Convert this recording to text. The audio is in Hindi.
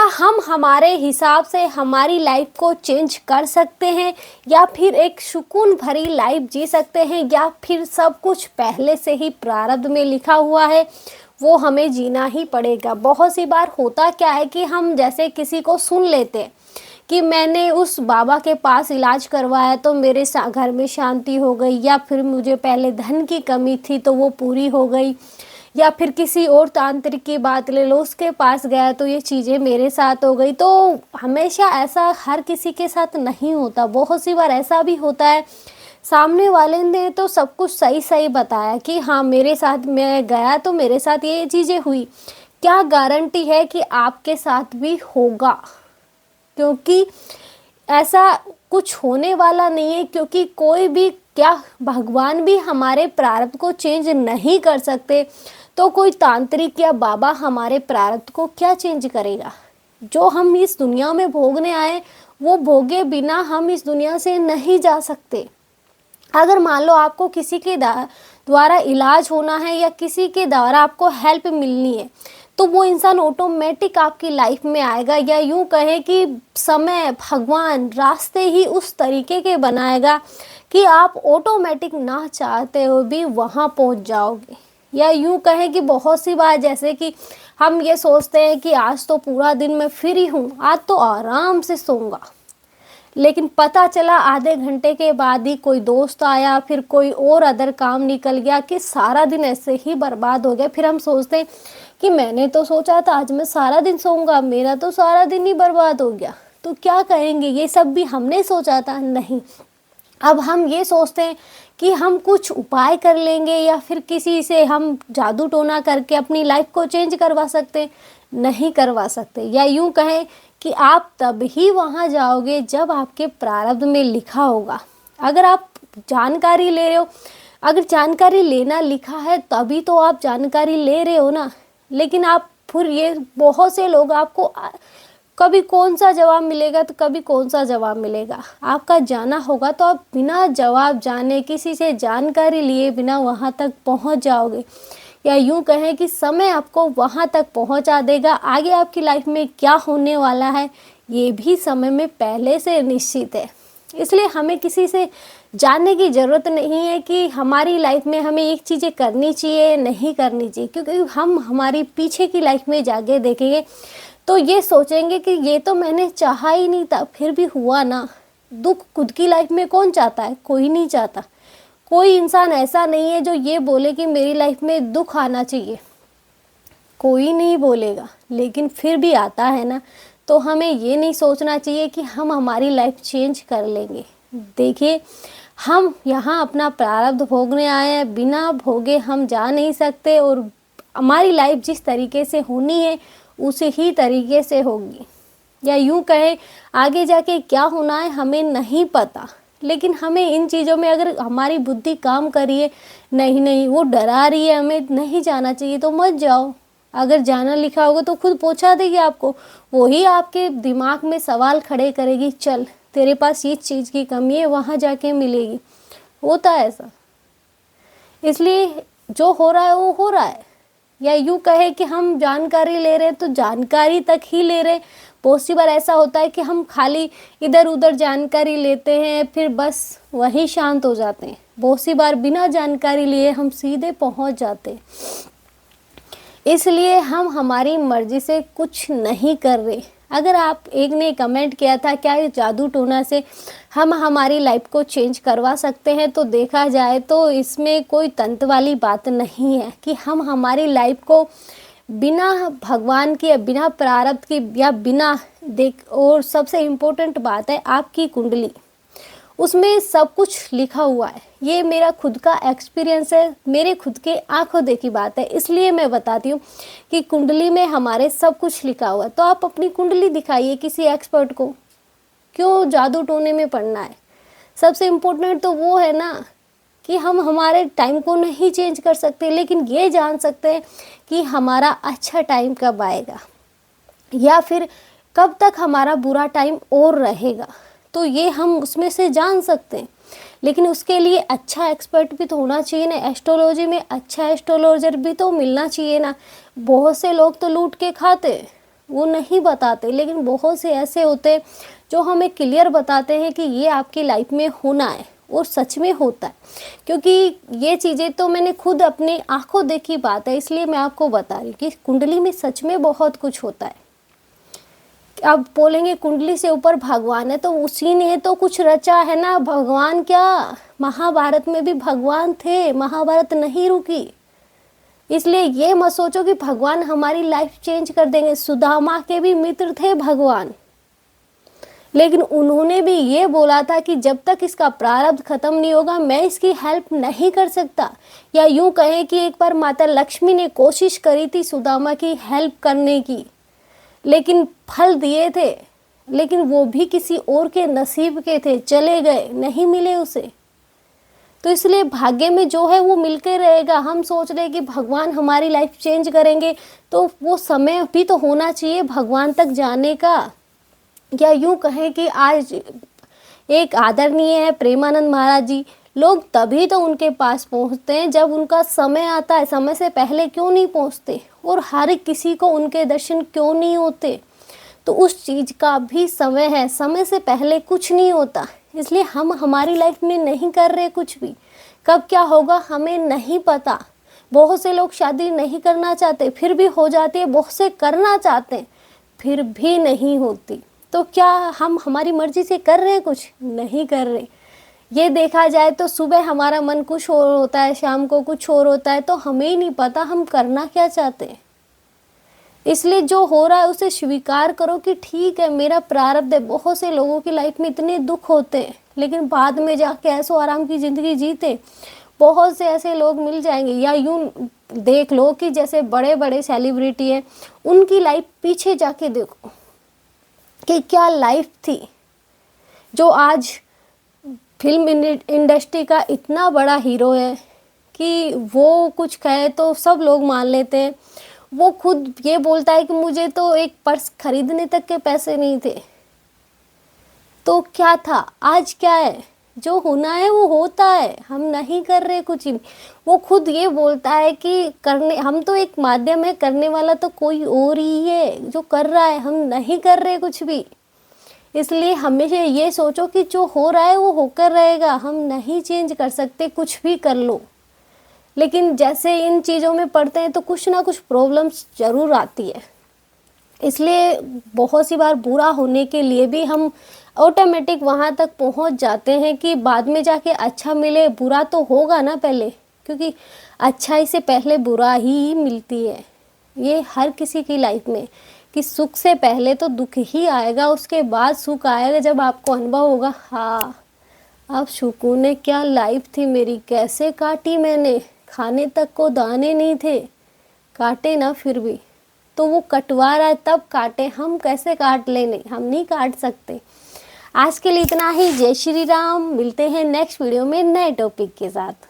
हम हमारे हिसाब से हमारी लाइफ को चेंज कर सकते हैं, या फिर एक सुकून भरी लाइफ जी सकते हैं, या फिर सब कुछ पहले से ही प्रारब्ध में लिखा हुआ है, वो हमें जीना ही पड़ेगा। बहुत सी बार होता क्या है कि हम जैसे किसी को सुन लेते हैं कि मैंने उस बाबा के पास इलाज करवाया तो मेरे घर में शांति हो गई, या फिर मुझे पहले धन की कमी थी तो वो पूरी हो गई, या फिर किसी और तांत्रिक की बात ले लो, उसके पास गया तो ये चीज़ें मेरे साथ हो गई। तो हमेशा ऐसा हर किसी के साथ नहीं होता। बहुत सी बार ऐसा भी होता है सामने वाले ने तो सब कुछ सही सही बताया कि हाँ मेरे साथ मैं गया तो मेरे साथ ये चीज़ें हुई, क्या गारंटी है कि आपके साथ भी होगा? क्योंकि ऐसा कुछ होने वाला नहीं है, क्योंकि कोई भी, क्या भगवान भी हमारे प्रारब्ध को चेंज नहीं कर सकते, तो कोई तांत्रिक या बाबा हमारे प्रारब्ध को क्या चेंज करेगा? जो हम इस दुनिया में भोगने आए वो भोगे बिना हम इस दुनिया से नहीं जा सकते। अगर मान लो आपको किसी के द्वारा इलाज होना है या किसी के द्वारा आपको हेल्प मिलनी है, तो वो इंसान ऑटोमेटिक आपकी लाइफ में आएगा, या यूं कहे कि समय, भगवान रास्ते ही उस तरीके के बनाएगा कि आप ऑटोमेटिक ना चाहते हो भी वहाँ पहुँच जाओगे। या यूं कहें कि बहुत सी बार जैसे कि हम ये सोचते हैं कि आज तो पूरा दिन मैं फ्री हूँ, आज तो आराम से सोऊंगा, लेकिन पता चला आधे घंटे के बाद ही कोई दोस्त आया, फिर कोई और अदर काम निकल गया कि सारा दिन ऐसे ही बर्बाद हो गया। फिर हम सोचते हैं कि मैंने तो सोचा था आज मैं सारा दिन सोऊंगा, मेरा तो सारा दिन ही बर्बाद हो गया। तो क्या कहेंगे, ये सब भी हमने सोचा था? नहीं। अब हम ये सोचते हैं कि हम कुछ उपाय कर लेंगे या फिर किसी से हम जादू टोना करके अपनी लाइफ को चेंज करवा सकते, नहीं करवा सकते। या यूं कहें कि आप तब ही वहाँ जाओगे जब आपके प्रारब्ध में लिखा होगा। अगर आप जानकारी ले रहे हो, अगर जानकारी लेना लिखा है तभी तो आप जानकारी ले रहे हो ना। लेकिन आप फिर ये बहुत से लोग आपको कभी कौन सा जवाब मिलेगा तो कभी कौन सा जवाब मिलेगा, आपका जाना होगा तो आप बिना जवाब जाने, किसी से जानकारी लिए बिना वहाँ तक पहुँच जाओगे। या यूं कहें कि समय आपको वहाँ तक पहुँचा देगा। आगे आपकी लाइफ में क्या होने वाला है ये भी समय में पहले से निश्चित है। इसलिए हमें किसी से जानने की ज़रूरत नहीं है कि हमारी लाइफ में हमें एक चीज़ें करनी चाहिए नहीं करनी चाहिए, क्योंकि हम हमारी पीछे की लाइफ में जाके देखेंगे तो ये सोचेंगे कि ये तो मैंने चाहा ही नहीं था फिर भी हुआ ना। दुख खुद की लाइफ में कौन चाहता है? कोई नहीं चाहता। कोई इंसान ऐसा नहीं है जो ये बोले कि मेरी लाइफ में दुख आना चाहिए, कोई नहीं बोलेगा, लेकिन फिर भी आता है ना। तो हमें ये नहीं सोचना चाहिए कि हम हमारी लाइफ चेंज कर लेंगे। देखिए, हम यहाँ अपना प्रारब्ध भोगने आए हैं, बिना भोगे हम जा नहीं सकते, और हमारी लाइफ जिस तरीके से होनी है उसी ही तरीके से होगी। या यूं कहें आगे जाके क्या होना है हमें नहीं पता, लेकिन हमें इन चीज़ों में अगर हमारी बुद्धि काम करिए, नहीं नहीं वो डरा रही है हमें नहीं जाना चाहिए, तो मत जाओ। अगर जाना लिखा होगा तो खुद पहुंचा देगी आपको, वही आपके दिमाग में सवाल खड़े करेगी, चल तेरे पास ये चीज़ की कमी है वहाँ जाके मिलेगी। होता है ऐसा। इसलिए जो हो रहा है वो हो रहा है। या यूं कहे कि हम जानकारी ले रहे हैं तो जानकारी तक ही ले रहे हैं। बहुत सी बार ऐसा होता है कि हम खाली इधर उधर जानकारी लेते हैं फिर बस वहीं शांत हो जाते हैं। बहुत सी बार बिना जानकारी लिए हम सीधे पहुंच जाते हैं। इसलिए हम हमारी मर्जी से कुछ नहीं कर रहे। अगर आप एक ने कमेंट किया था क्या ये जादू टोना से हम हमारी लाइफ को चेंज करवा सकते हैं, तो देखा जाए तो इसमें कोई तंत्र वाली बात नहीं है कि हम हमारी लाइफ को बिना भगवान की, बिना प्रारब्ध की, या बिना और सबसे इम्पोर्टेंट बात है आपकी कुंडली, उसमें सब कुछ लिखा हुआ है। ये मेरा खुद का एक्सपीरियंस है, मेरे खुद के आंखों देखी बात है, इसलिए मैं बताती हूँ कि कुंडली में हमारे सब कुछ लिखा हुआ है। तो आप अपनी कुंडली दिखाइए किसी एक्सपर्ट को, क्यों जादू टोने में पड़ना है। सबसे इम्पोर्टेंट तो वो है ना कि हम हमारे टाइम को नहीं चेंज कर सकते, लेकिन ये जान सकते हैं कि हमारा अच्छा टाइम कब आएगा या फिर कब तक हमारा बुरा टाइम और रहेगा। तो ये हम उसमें से जान सकते हैं, लेकिन उसके लिए अच्छा एक्सपर्ट भी तो होना चाहिए ना। एस्ट्रोलॉजी में अच्छा एस्ट्रोलॉजर भी तो मिलना चाहिए ना। बहुत से लोग तो लूट के खाते हैं, वो नहीं बताते, लेकिन बहुत से ऐसे होते हैं जो हमें क्लियर बताते हैं कि ये आपकी लाइफ में होना है, और सच में होता है। क्योंकि ये चीज़ें तो मैंने खुद अपनी आंखों देखी बात है, इसलिए मैं आपको बता रही हूँ कि कुंडली में सच में बहुत कुछ होता है। अब बोलेंगे कुंडली से ऊपर भगवान है, तो उसी ने तो कुछ रचा है ना। भगवान क्या, महाभारत में भी भगवान थे, महाभारत नहीं रुकी। इसलिए ये मत सोचो कि भगवान हमारी लाइफ चेंज कर देंगे। सुदामा के भी मित्र थे भगवान, लेकिन उन्होंने भी ये बोला था कि जब तक इसका प्रारब्ध खत्म नहीं होगा मैं इसकी हेल्प नहीं कर सकता। या यूं कहें कि एक बार माता लक्ष्मी ने कोशिश करी थी सुदामा की हेल्प करने की, लेकिन फल दिए थे, लेकिन वो भी किसी और के नसीब के थे, चले गए, नहीं मिले उसे। तो इसलिए भाग्य में जो है वो मिलके रहेगा। हम सोच रहे कि भगवान हमारी लाइफ चेंज करेंगे, तो वो समय भी तो होना चाहिए भगवान तक जाने का। या यूं कहें कि आज एक आदरणीय है प्रेमानंद महाराज जी, लोग तभी तो उनके पास पहुंचते हैं जब उनका समय आता है, समय से पहले क्यों नहीं पहुंचते? और हर किसी को उनके दर्शन क्यों नहीं होते? तो उस चीज़ का भी समय है, समय से पहले कुछ नहीं होता। इसलिए हम हमारी लाइफ में नहीं कर रहे कुछ भी, कब क्या होगा हमें नहीं पता। बहुत से लोग शादी नहीं करना चाहते फिर भी हो जाती है, बहुत से करना चाहते हैं फिर भी नहीं होती। तो क्या हम हमारी मर्जी से कर रहे हैं? कुछ नहीं कर रहे। ये देखा जाए तो सुबह हमारा मन कुछ और होता है, शाम को कुछ और होता है, तो हमें ही नहीं पता हम करना क्या चाहते हैं। इसलिए जो हो रहा है उसे स्वीकार करो कि ठीक है मेरा प्रारब्ध है। बहुत से लोगों की लाइफ में इतने दुख होते हैं, लेकिन बाद में जाके ऐसो आराम की ज़िंदगी जीते। बहुत से ऐसे लोग मिल जाएंगे। या यूं देख लो कि जैसे बड़े बड़े सेलिब्रिटी हैं, उनकी लाइफ पीछे जाके देखो कि क्या लाइफ थी। जो आज फिल्म इंडस्ट्री का इतना बड़ा हीरो है कि वो कुछ कहे तो सब लोग मान लेते हैं। वो खुद ये बोलता है कि मुझे तो एक पर्स खरीदने तक के पैसे नहीं थे। तो क्या था, आज क्या है? जो होना है वो होता है, हम नहीं कर रहे कुछ भी। वो खुद ये बोलता है कि करने, हम तो एक माध्यम है, करने वाला तो कोई और ही है जो कर रहा है, हम नहीं कर रहे कुछ भी। इसलिए हमेशा ये सोचो कि जो हो रहा है वो होकर रहेगा, हम नहीं चेंज कर सकते, कुछ भी कर लो। लेकिन जैसे इन चीज़ों में पढ़ते हैं तो कुछ ना कुछ प्रॉब्लम्स ज़रूर आती है। इसलिए बहुत सी बार बुरा होने के लिए भी हम ऑटोमेटिक वहाँ तक पहुँच जाते हैं कि बाद में जाके अच्छा मिले। बुरा तो होगा ना पहले, क्योंकि अच्छाई से पहले बुरा ही मिलती है। ये हर किसी की लाइफ में कि सुख से पहले तो दुख ही आएगा, उसके बाद सुख आएगा जब आपको अनुभव होगा, हाँ अब सुकून है, क्या लाइफ थी मेरी, कैसे काटी मैंने, खाने तक को दाने नहीं थे, काटे ना फिर भी। तो वो कटवा रहा है तब काटे, हम कैसे काट लेने, हम नहीं काट सकते। आज के लिए इतना ही। जय श्री राम। मिलते हैं नेक्स्ट वीडियो में नए टॉपिक के साथ।